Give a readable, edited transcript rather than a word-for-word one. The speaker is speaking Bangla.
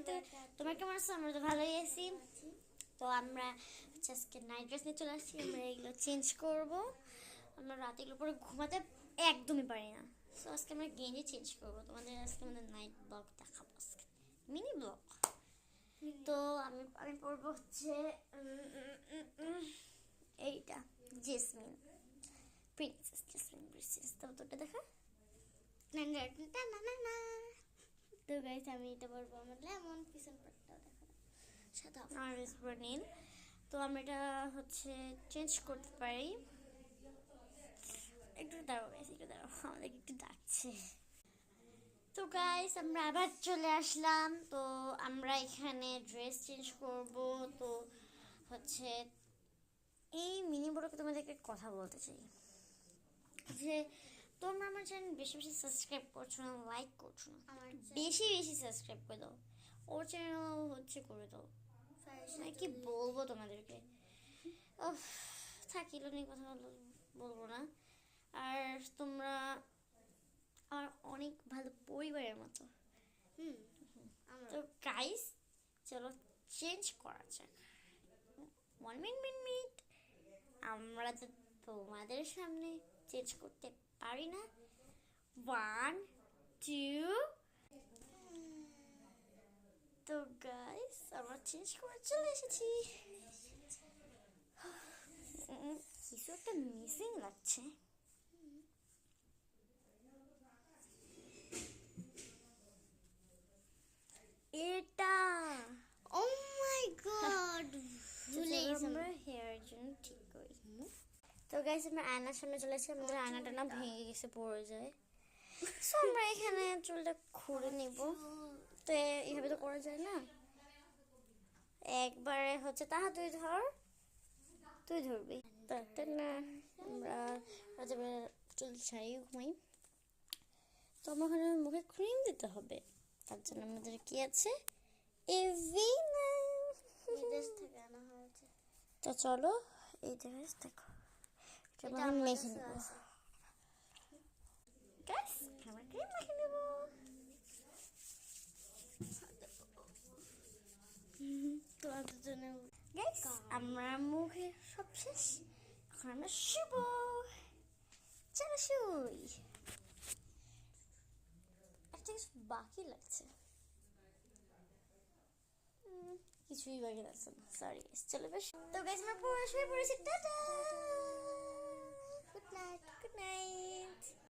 তো তোমার কেমন আছো? আমরা তো ভালোই আছি। তো আমরা আজকে নাইট ড্রেস নিয়ে চলে আসছি। আমরা এগুলো চেঞ্জ করব। আমরা রাতে এগুলো পরে ঘুমাতে একদমই পারি না। সো আজকে আমরা গেঞ্জি চেঞ্জ করবো। তোমাদের আজকে আমাদের নাইট ব্লগ দেখাবো, আজকে মিনি ব্লগ। তো আমি আমি পরবো হচ্ছে এইটা জেসমিন প্রিন্সেস, জেসমিন প্রিন্সেস। তো তোটা দেখা না না না না না। তো গাইস আমি এটা পরবো আমার লেমন পিছন পাটটা দেখা সাদা আর নীল। তো আমরা এটা হচ্ছে চেঞ্জ করতে পারি। একটু দাঁড়াও গাইস, একটু দাঁড়াও, আমাদের একটু ডাকছে। তো গাইস আমরা আবার চলে আসলাম। তো আমরা এখানে ড্রেস চেঞ্জ করব। তো হচ্ছে এই মিনি বড়কে তোমাদেরকে কথা বলতে চাই যে তোমরা আমার চ্যানেল বেশি বেশি সাবস্ক্রাইব করছো না, লাইক করছো না, বেশি বেশি সাবস্ক্রাইব করে দাও। ওর চ্যানেল হচ্ছে করে দাও। মানে কি বলবো তোমাদেরকে, থাকিল নিয়ে কথা বলবো না। আর তোমরা আমার অনেক ভালো পরিবারের মতো। তো গাইস চলো চেঞ্জ করা যাক। 1 মিনিট আমরা তো তোমাদের সামনে চেঞ্জ করতে পারি না। 1 2। তো গাইস আমরা চেঞ্জ করে চলে এসেছি। কিছু একটা মিসিং লাগছে। এটা ও মাই গড, ভুলে গেছি আমরা হেয়ার জন্য ঠিক করি। তো গাইস আমরা আয়নার সামনে চলে এসেছি। আমাদের আয়নাটা না ভেঙে গেছে, পড়ে যায়। সো আমরা এখানে চুলটা খুলে নিব। তো এইভাবে তো করা যায় না। একবারে হচ্ছে তাহা তুই ধর, তুই ধরবি না। আমরা রাতে চুল ছাড়িয়ে ঘুমাই। তো আমার ওখানে মুখে ক্রিম দিতে হবে। তার জন্য আমাদের কি আছে, এভিনা বিদেশ থেকে আনা হয়েছে। তো চলো এই ড্রেস দেখো, এটা আমি মেখে নেব। গাইস আমরা ক্রিম মেখে নেব। গাইস আমরা মুখে সব শেষ, এখন আমরা শুব। চলো শুই। একটা কিছু বাকি লাগছে, কিছুই বাকি লাগছে না, সরি। চলো বেশ। তো গাইস আমরা পুরো শুয়ে পড়েছি। Tata, good night, good night.